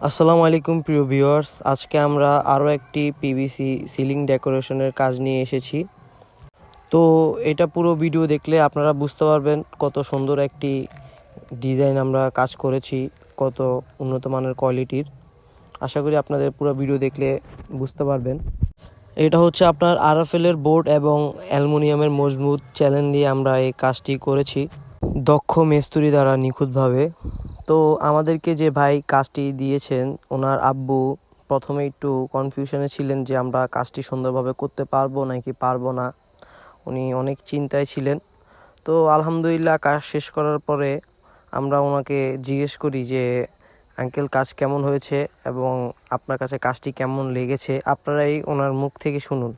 আসসালামু আলাইকুম প্রিয় ভিউয়ার্স, আজকে আমরা আরও একটি পিভিসি সিলিং ডেকোরেশনের কাজ নিয়ে এসেছি। তো এটা পুরো ভিডিও দেখলে আপনারা বুঝতে পারবেন কত সুন্দর একটি ডিজাইন আমরা কাজ করেছি, কত উন্নত মানের কোয়ালিটির। আশা করি আপনাদের পুরো ভিডিও দেখলে বুঝতে পারবেন। এটা হচ্ছে আপনার আরএফএলের বোর্ড এবং অ্যালুমিনিয়ামের মজবুত চ্যানেল দিয়ে আমরা এই কাজটি করেছি দক্ষ মিস্ত্রি দ্বারা নিখুঁতভাবে। তো আমাদেরকে যে ভাই কাজটি দিয়েছেন, ওনার আব্বু প্রথমে একটু কনফিউশনে ছিলেন যে আমরা কাজটি সুন্দরভাবে করতে পারবো নাকি পারবো না। উনি অনেক চিন্তায় ছিলেন। তো আলহামদুলিল্লাহ কাজ শেষ করার পরে আমরা ওনাকে জিজ্ঞেস করি যে আঙ্কেল কাজ কেমন হয়েছে এবং আপনার কাছে কাজটি কেমন লেগেছে। আপনারাই ওনার মুখ থেকে শুনুন।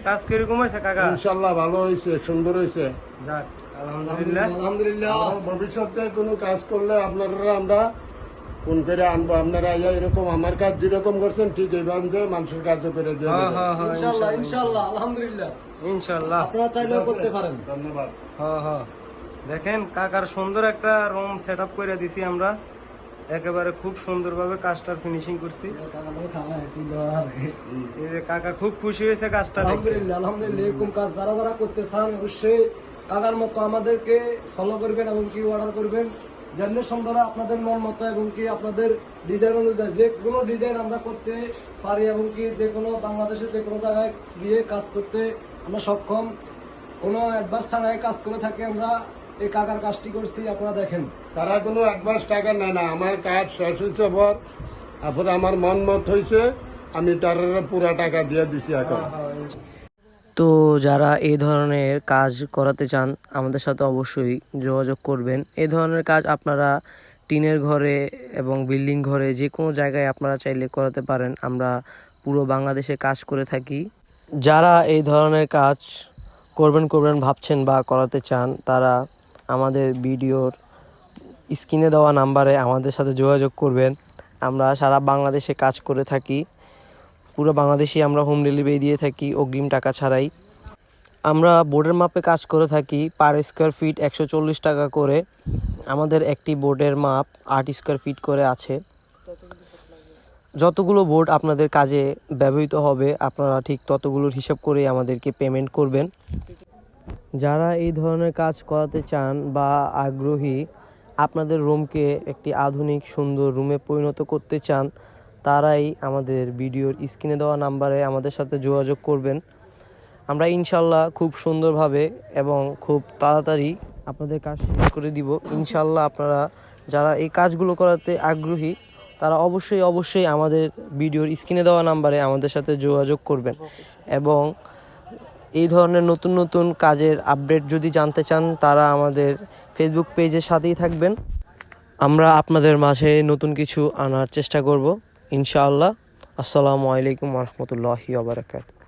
কাজ কিরকম হয়েছে কাকা? ইনশাআল্লাহ ভালো হয়েছে, সুন্দর হয়েছে। যাক আলহামদুলিল্লাহ। আলহামদুলিল্লাহ। ভবিষ্যতে কোনো কাজ করলে আপনারা আমরা ফোন করে আনবো। আপনারা এরকম আমার কাজ যেরকম করছেন ঠিক এইভাবে মানুষের কাজও করে দিয়ে ইনশাআল্লাহ ইনশাআল্লাহ আলহামদুলিল্লাহ ইনশাআল্লাহ আপনারা চাইলেও করতে পারেন। ধন্যবাদ। দেখেন কাকার সুন্দর একটা রুম সেট আপ করে দিছি আমরা, একেবারে খুব সুন্দরভাবে কাজটার ফিনিশিং করছি। এই যে কাকা খুব খুশি হয়েছে কাজটা দেখে। আলহামদুলিল্লাহ আলহামদুলিল্লাহ। এরকম কাজ যারা যারা করতে চান অবশ্যই কাকার মতো আমাদেরকে ফলো করবেন এবং কি অর্ডার করবেন। যেমনি সুন্দর আপনাদের মন মতো এবং কি আপনাদের ডিজাইন অনুযায়ী যে কোনো ডিজাইন আমরা করতে পারি এবং কি যে কোনো বাংলাদেশের যে কোনো জায়গায় গিয়ে কাজ করতে আমরা সক্ষম। কোনো অ্যাডভান্স ছাড়াই কাজ করে থাকি আমরা। এই কাকার কাজটি করছি, আপনারা দেখেন। তারা কোনো অ্যাডভান্স টাকা নেয় না। আমার কাজ শেষ হয়েছে পর তারপরে আমার মন মত হয়েছে, আমি তার পুরা টাকা দিয়ে দিছি এখন। তো যারা এই ধরনের কাজ করাতে চান আমাদের সাথে অবশ্যই যোগাযোগ করবেন। এই ধরনের কাজ আপনারা টিনের ঘরে এবং বিল্ডিং ঘরে যে কোনো জায়গায় আপনারা চাইলে করাতে পারেন। আমরা পুরো বাংলাদেশে কাজ করে থাকি। যারা এই ধরনের কাজ করবেন ভাবছেন বা করাতে চান, তারা আমাদের ভিডিওর স্ক্রিনে দেওয়া নাম্বারে আমাদের সাথে যোগাযোগ করবেন। আমরা সারা বাংলাদেশে কাজ করে থাকি। পুরো বাংলাদেশে আমরা হোম ডেলিভারি দিয়ে থাকি অগ্রিম টাকা ছাড়াই। আমরা বোর্ডের মাপে কাজ করে থাকি, পার স্কোয়ার ফিট 140 টাকা করে। আমাদের একটি বোর্ডের মাপ 8 স্কোয়ার ফিট করে আছে। যতগুলো বোর্ড আপনাদের কাজে ব্যবহৃত হবে আপনারা ঠিক ততগুলোর হিসাব করেই আমাদেরকে পেমেন্ট করবেন। যারা এই ধরনের কাজ করাতে চান বা আগ্রহী, আপনাদের রুমকে একটি আধুনিক সুন্দর রুমে পরিণত করতে চান, তারাই আমাদের ভিডিওর স্ক্রিনে দেওয়া নাম্বারে আমাদের সাথে যোগাযোগ করবেন। আমরা ইনশাল্লাহ খুব সুন্দরভাবে এবং খুব তাড়াতাড়ি আপনাদের কাজ শেষ করে দিব ইনশাল্লাহ। আপনারা যারা এই কাজগুলো করাতে আগ্রহী তারা অবশ্যই আমাদের ভিডিওর স্ক্রিনে দেওয়া নাম্বারে আমাদের সাথে যোগাযোগ করবেন এবং এই ধরনের নতুন নতুন কাজের আপডেট যদি জানতে চান তারা আমাদের ফেসবুক পেজের সাথেই থাকবেন। আমরা আপনাদের মাঝে নতুন কিছু আনার চেষ্টা করব ইনশাআল্লাহ। আসসালামু আলাইকুম ওয়া রাহমাতুল্লাহি ওয়া বারাকাতুহু।